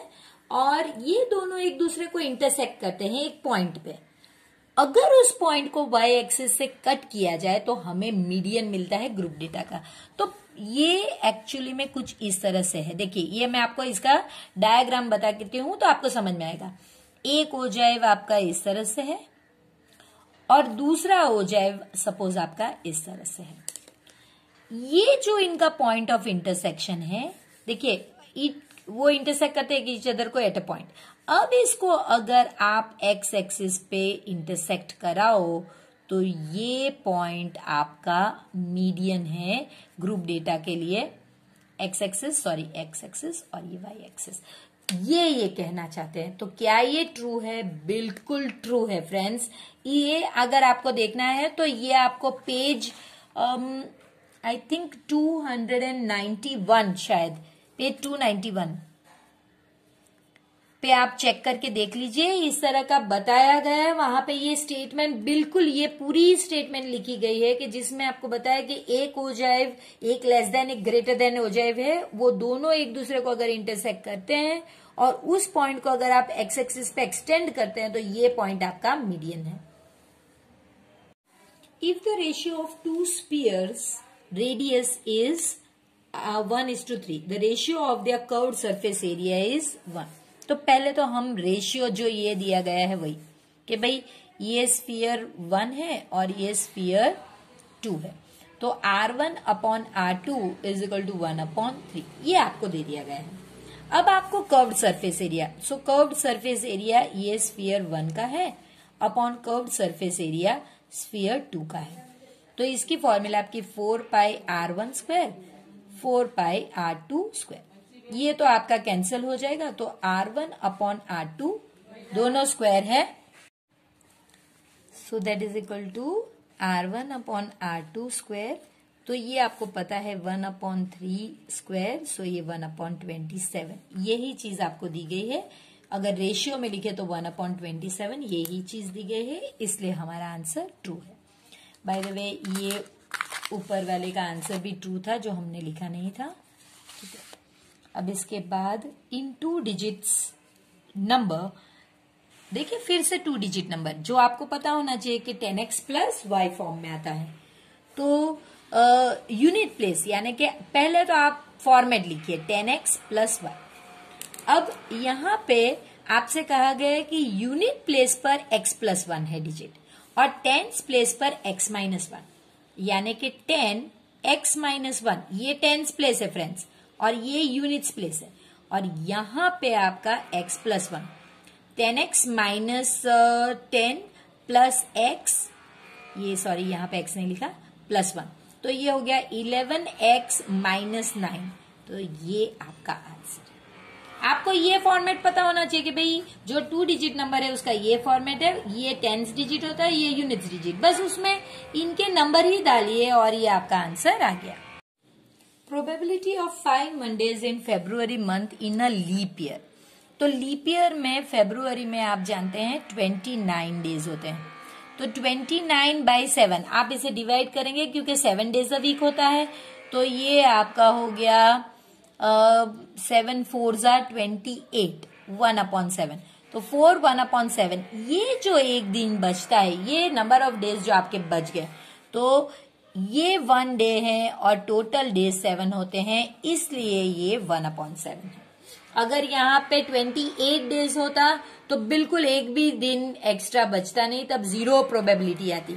और ये दोनों एक दूसरे को इंटरसेक्ट करते हैं एक पॉइंट पे। अगर उस पॉइंट को y एक्सिस से कट किया जाए तो हमें मीडियन मिलता है ग्रुप डेटा का। तो ये एक्चुअली में कुछ इस तरह से है। देखिए ये मैं आपको इसका डायग्राम बता देती हूं तो आपको समझ में आएगा। एक ओजाइव आपका इस तरह से है और दूसरा ओजाइव सपोज आपका इस तरह से है। ये जो इनका पॉइंट ऑफ इंटरसेक्शन है, देखिए वो इंटरसेक्ट करते हैं ईच अदर को एट अ पॉइंट। अब इसको अगर आप एक्स एक्सिस पे इंटरसेक्ट कराओ तो ये पॉइंट आपका मीडियन है ग्रुप डेटा के लिए, एक्स एक्सिस और ये वाई एक्सिस, ये कहना चाहते हैं। तो क्या ये ट्रू है? बिल्कुल ट्रू है फ्रेंड्स। ये अगर आपको देखना है तो ये आपको पेज आई थिंक 291 शायद, पेज 291 पे आप चेक करके देख लीजिए, इस तरह का बताया गया है। वहां पे ये स्टेटमेंट बिल्कुल, ये पूरी स्टेटमेंट लिखी गई है कि जिसमें आपको बताया कि एक ओजाइव, एक लेस देन एक ग्रेटर देन ओजाइव है, वो दोनों एक दूसरे को अगर इंटरसेक्ट करते हैं और उस पॉइंट को अगर आप एक्स एक्सिस पे एक्सटेंड करते हैं तो ये पॉइंट आपका मीडियन है। If the ratio of two spheres radius is 1:3, the ratio of the curved surface area is 1। तो पहले तो हम रेशियो जो ये दिया गया है वही कि भाई ये स्फीयर 1 है और ये स्फीयर 2 है, तो R1/R2 इज इक्वल टू 1/3, ये आपको दे दिया गया है। अब आपको कर्व्ड सरफेस एरिया, सो कर्व्ड सरफेस एरिया ये स्फीयर 1 का है upon curved surface area sphere 2 का है। तो इसकी फॉर्मूला आपकी 4πr1² 4πr2², ये तो आपका कैंसिल हो जाएगा, तो R1/R2 दोनों स्क्वायर है, so that is equal to R1/R2²। तो ये आपको पता है 1/3², सो ये 1/27, यही चीज आपको दी गई है। अगर रेशियो में लिखे तो 1/27 यही चीज दी गई है, इसलिए हमारा आंसर ट्रू है। बाय द वे ये ऊपर वाले का आंसर भी ट्रू था जो हमने लिखा नहीं था, ठीक है। अब इसके बाद इन 2 डिजिट्स नंबर, देखिए फिर से 2 डिजिट नंबर जो आपको पता होना चाहिए कि 10x प्लस y फॉर्म में आता है। तो यूनिट प्लेस यानी कि पहले तो आप फॉर्मेट लिखिए 10x प्लस y। अब यहां पे आपसे कहा गया है कि यूनिट प्लेस पर x प्लस 1 है डिजिट और टेंस प्लेस पर x माइनस 1, यानी कि 10x माइनस 1 ये टेंस प्लेस है फ्रेंड्स और ये यूनिट्स प्लेस है, और यहां पे आपका x plus 1, 10x minus 10 plus x, ये सॉरी यहां पे x नहीं लिखा, प्लस 1, तो ये हो गया 11x माइनस 9। तो ये आपका आंसर है। आपको ये फॉर्मेट पता होना चाहिए कि भाई जो 2 डिजिट नंबर है उसका ये फॉर्मेट है, ये टेंस डिजिट होता है, ये यूनिट्स डिजिट, बस उसमें इनके नंबर ही डालिए और ये आपका आंसर आ गया। Probability of 5 Mondays in February month in a leap year. तो लीप ईयर में फेब्रुअरी में आप जानते हैं 29 डेज होते हैं, तो 29/7 आप इसे डिवाइड करेंगे क्योंकि 7 डेज अ वीक होता है, तो ये आपका हो गया 7 4 28, 1/7, तो 4 1/7, ये जो एक दिन बचता है, ये नंबर ऑफ डेज जो आपके बच गए, तो ये 1 डे है और टोटल डेज 7 होते हैं, इसलिए ये 1/7 है। अगर यहाँ पे 28 डेज होता तो बिल्कुल एक भी दिन एक्स्ट्रा बचता नहीं, तब 0 प्रोबेबिलिटी आती।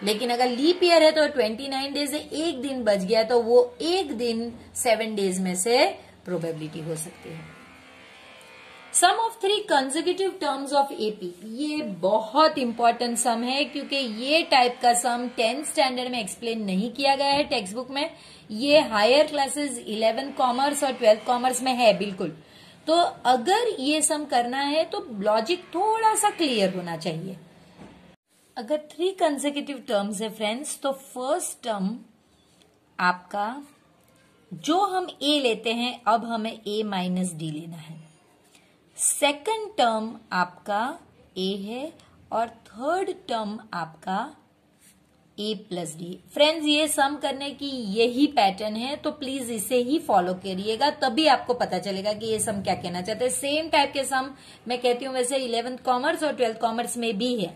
लेकिन अगर लीप ईयर है तो 29 डेज है, एक दिन बच गया तो वो एक दिन 7 डेज में से प्रोबेबिलिटी हो सकती है। Sum of 3 consecutive terms of AP, ये बहुत इंपॉर्टेंट सम है क्योंकि ये टाइप का सम 10th स्टैंडर्ड में एक्सप्लेन नहीं किया गया है टेक्स्ट बुक में, ये हायर क्लासेस 11 कॉमर्स और 12th कॉमर्स में है बिल्कुल। तो अगर ये सम करना है तो लॉजिक थोड़ा सा क्लियर होना चाहिए। अगर 3 कंसेक्यूटिव टर्म्स है फ्रेंड्स, तो फर्स्ट टर्म आपका जो हम ए लेते हैं, अब हमें ए माइनस डी लेना है। सेकंड टर्म आपका ए है और थर्ड टर्म आपका ए प्लस डी। फ्रेंड्स ये सम करने की यही पैटर्न है, तो प्लीज इसे ही फॉलो करिएगा, तभी आपको पता चलेगा कि ये सम क्या कहना चाहते हैं। सेम टाइप के सम मैं कहती हूं वैसे 11th कॉमर्स और 12th कॉमर्स में भी है।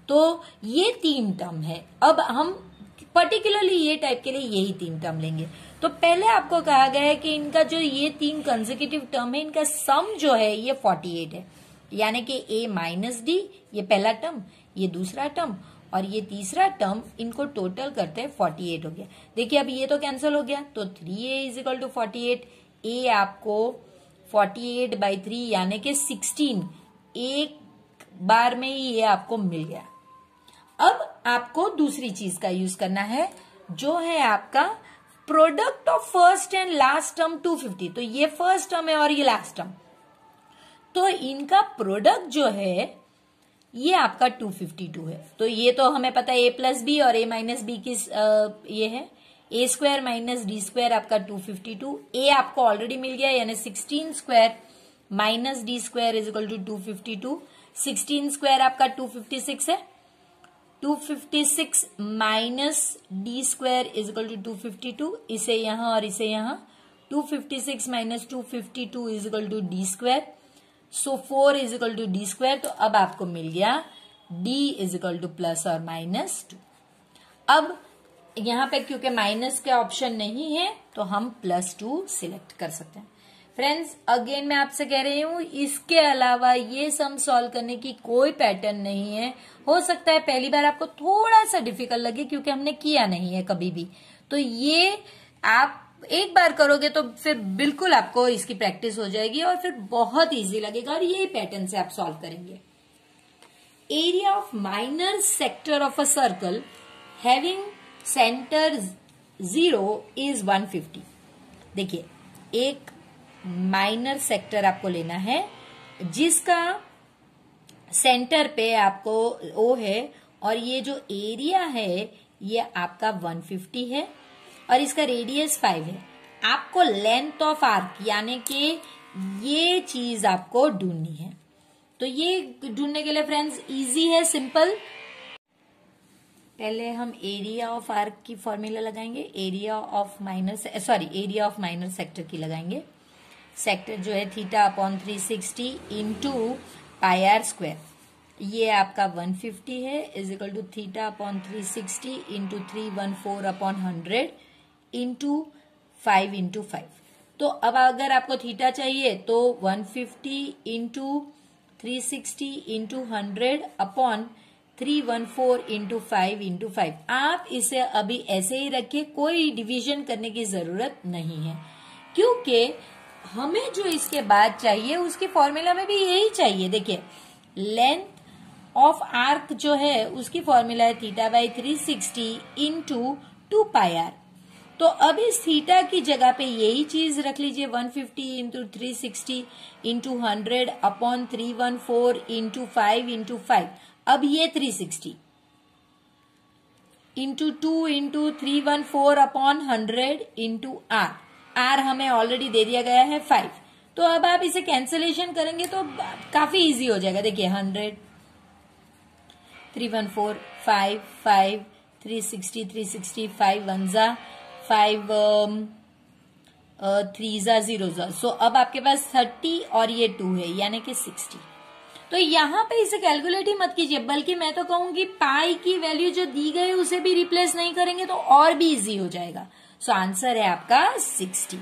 तो ये 3 टर्म है, अब हम पर्टिकुलरली ये टाइप के लिए यही 3 टर्म लेंगे। तो पहले आपको कहा गया है कि इनका जो ये 3 कंसेक्यूटिव टर्म है, इनका सम जो है ये 48 है, यानी कि ए माइनस डी ये पहला टर्म, ये दूसरा टर्म और ये तीसरा टर्म, इनको टोटल करते हैं 48 हो गया। देखिए अब ये तो कैंसिल हो गया, तो 3a इज इक्वल टू 48, ए आपको 48/3 यानी कि 16 एक बार में ही ये आपको मिल गया। अब आपको दूसरी चीज का यूज करना है जो है आपका product of first and last term 250। तो ये फर्स्ट टर्म है और ये लास्ट टर्म, तो इनका प्रोडक्ट जो है ये आपका 252 है। तो ये तो हमें पता है a प्लस बी और a माइनस बी की ये है a square minus D square आपका 252। a आपको ऑलरेडी मिल गया यानी 16 square minus D square is equal to 252। 16 square आपका 256 है, 256 minus D square is equal to 252। इसे यहां और इसे यहां 256 minus 252 is equal to D square. So 4 is equal to D square. तो अब आपको मिल गया d is equal two plus और माइनस 2। अब यहां पे क्योंकि माइनस का ऑप्शन नहीं है तो हम +2 सिलेक्ट कर सकते हैं। फ्रेंड्स अगेन मैं आपसे कह रही हूं इसके अलावा ये सम सॉल्व करने की कोई पैटर्न नहीं है। हो सकता है पहली बार आपको थोड़ा सा डिफिकल्ट लगे क्योंकि हमने किया नहीं है कभी भी, तो ये आप एक बार करोगे तो फिर बिल्कुल आपको इसकी प्रैक्टिस हो जाएगी और फिर बहुत इजी लगेगा और यही पैटर्न से आप सॉल्व करेंगे। Area of minor sector of a circle having centre 0 is 150। देखिए एक माइनर सेक्टर आपको लेना है जिसका सेंटर पे आपको O है और ये जो एरिया है ये आपका 150 है और इसका रेडियस 5 है। आपको लेंथ ऑफ आर्क यानी कि ये चीज आपको ढूंढनी है। तो ये ढूंढने के लिए फ्रेंड्स इजी है, सिंपल। पहले हम एरिया ऑफ आर्क की फॉर्मूला लगाएंगे, एरिया ऑफ माइनर सेक्टर की लगाएंगे। सेक्टर जो है θ/360 इंटू पाई आर स्क्वायर, ये आपका 150 है is equal to θ/360 into 314/100 into 5 into 5। तो अब अगर आपको थीटा चाहिए तो 150 into 360 into 100 upon 314 into 5 into 5। आप इसे अभी ऐसे ही रखिए, कोई डिवीजन करने की जरूरत नहीं है क्योंकि हमें जो इसके बाद चाहिए उसकी फॉर्मूला में भी यही चाहिए। देखिए लेंथ ऑफ आर्क जो है उसकी फॉर्मूला है θ/360 इंटू 2 पाई आर। तो अब इस थीटा की जगह पे यही चीज रख लीजिए 150 into 360 into 100 upon 314 into 5 into 5। अब ये 360 into 2 into 314 upon 100 into R हमें ऑलरेडी दे दिया गया है 5। तो अब आप इसे कैंसिलेशन करेंगे तो काफी इजी हो जाएगा। देखिए 100 314 5 5 360 360 5 1 जा 5 3 जा 0 जा। सो अब आपके पास 30 और ये 2 है यानी कि 60। तो यहां पे इसे कैलकुलेट ही मत कीजिए, बल्कि मैं तो कहूंगी पाई की वैल्यू जो दी गई उसे भी रिप्लेस नहीं करेंगे तो और भी इजी हो जाएगा। सो आंसर है आपका 60।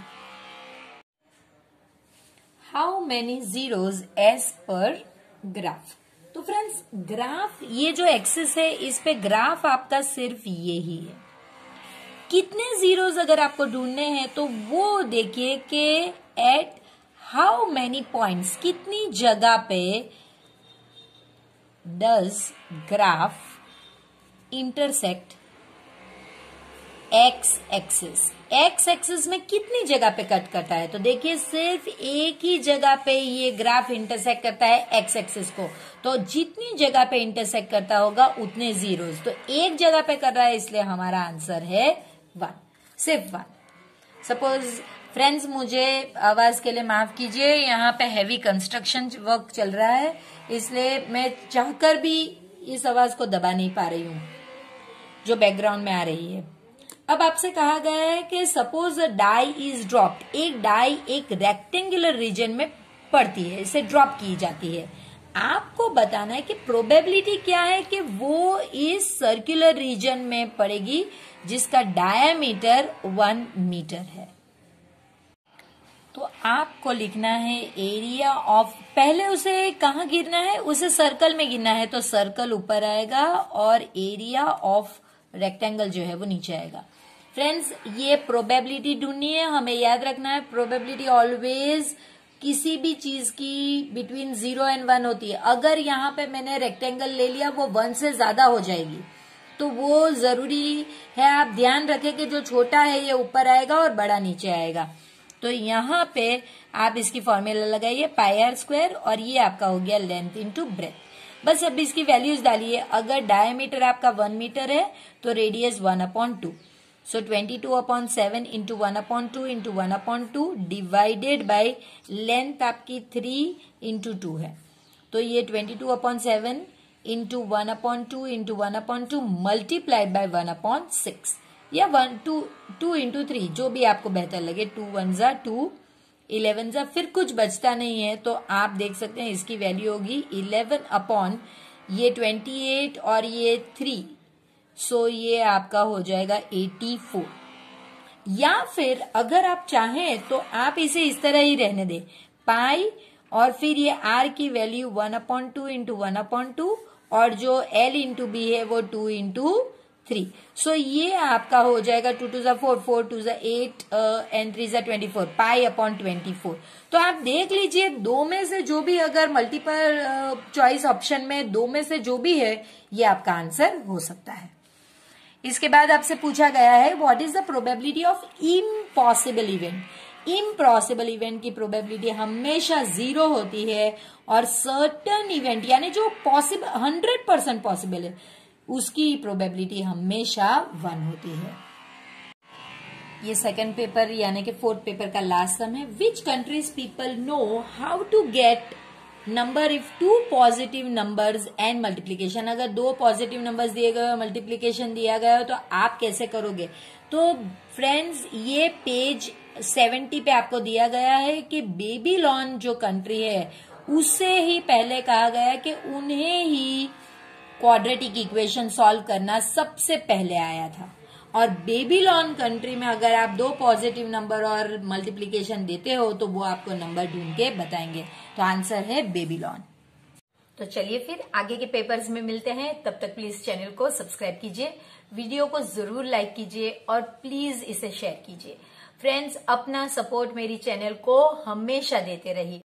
How many zeros as per graph. तो फ्रेंड्स ग्राफ ये जो एक्सिस है इस पे ग्राफ आपका सिर्फ यही है। कितने जीरोज अगर आपको ढूंढने हैं तो वो देखिए कि एट हाउ मेनी पॉइंट्स, कितनी जगह पे does graph intersect x axis. X axis में कितनी जगह पे कट करता है, तो देखिए सिर्फ एक ही जगह पे ये ग्राफ इंटरसेक्ट करता है एक्स एक्सिस को। तो जितनी जगह पे इंटरसेक्ट करता होगा उतने जीरोज, तो एक जगह पे कर रहा है इसलिए हमारा आंसर है 1, सिर्फ 1। सपोज फ्रेंड्स मुझे आवाज के लिए माफ कीजिए, यहाँ पे हैवी कंस्ट्रक्शन वर्क चल रहा है इसलिए मैं चाहकर भी इस आवाज को दबा नहीं पा रही हूँ जो बैकग्राउंड में आ रही है। अब आपसे कहा गया है कि suppose a die is dropped, एक डाई एक रेक्टेंगुलर रीजन में पड़ती है, इसे ड्रॉप की जाती है। आपको बताना है कि प्रोबेबिलिटी क्या है कि वो इस सर्कुलर रीजन में पड़ेगी जिसका डायामीटर 1 मीटर है। तो आपको लिखना है एरिया ऑफ, पहले उसे कहाँ गिरना है, उसे सर्कल में गिरना है तो सर्कल ऊपर आएगा और एरिया ऑफ रेक्टेंगल जो है वो नीचे आएगा। फ्रेंड्स ये प्रोबेबिलिटी ढूंढनी है, हमें याद रखना है प्रोबेबिलिटी ऑलवेज किसी भी चीज की बिटवीन 0 एंड 1 होती है। अगर यहाँ पे मैंने रेक्टेंगल ले लिया वो 1 से ज्यादा हो जाएगी, तो वो जरूरी है आप ध्यान रखें कि जो छोटा है ये ऊपर आएगा और बड़ा नीचे आएगा। तो यहाँ पे आप इसकी फॉर्मूला लगाइए पाई आर स्क्वायर, और ये आपका हो गया लेंथ इंटू ब्रेथ। बस अब इसकी वैल्यूज डालिए। अगर डायमीटर आपका 1 मीटर है तो radius 1/2, so 22/7 into 1/2 into 1/2 divided by length आपकी 3 इंटू 2 है, तो ये 22/7 इंटू 1/2 इंटू 1/2 मल्टीप्लाइड बाय 1/6, या 2 इंटू 3, जो भी आपको बेहतर लगे। 2 1 जा 2, 11 जा, फिर कुछ बचता नहीं है तो आप देख सकते हैं इसकी वैल्यू होगी 11 अपॉन ये 28 और ये 3, सो ये आपका हो जाएगा 84। या फिर अगर आप चाहें तो आप इसे इस तरह ही रहने दें, पाई और फिर ये आर की वैल्यू 1/2 इंटू 1/2, और जो एल इंटू बी है वो 2 इंटू 3, सो ये आपका हो जाएगा 2 2 4, 4 2 8 एंड 3 24, पाई अपॉन 24। तो आप देख लीजिए दो में से जो भी, अगर मल्टीपल चॉइस ऑप्शन में दो में से जो भी है ये आपका आंसर हो सकता है। इसके बाद आपसे पूछा गया है what is the probability of impossible event. Impossible event की प्रोबेबिलिटी हमेशा 0 होती है, और सर्टन इवेंट यानी जो पॉसिबल 100% पॉसिबल है उसकी प्रोबेबिलिटी हमेशा 1 होती है। ये सेकंड पेपर यानी कि 4th पेपर का लास्ट सम है। Which countries people know how to get number if 2 positive numbers and multiplication. अगर 2 पॉजिटिव नंबर्स दिए गए हो, मल्टीप्लीकेशन दिया गया हो, तो आप कैसे करोगे। तो फ्रेंड्स ये पेज 70 पे आपको दिया गया है कि बेबीलोन जो कंट्री है उससे ही पहले कहा गया है कि उन्हें ही क्वाड्रेटिक इक्वेशन सॉल्व करना सबसे पहले आया था। और बेबीलोन कंट्री में अगर आप 2 पॉजिटिव नंबर और मल्टीप्लीकेशन देते हो तो वो आपको नंबर ढूंढ के बताएंगे। तो आंसर है बेबीलोन। तो चलिए फिर आगे के पेपर्स में मिलते हैं। तब तक प्लीज चैनल को सब्सक्राइब कीजिए, वीडियो को जरूर लाइक कीजिए और प्लीज इसे शेयर कीजिए। फ्रेंड्स अपना सपोर्ट मेरी चैनल को हमेशा देते रहिए।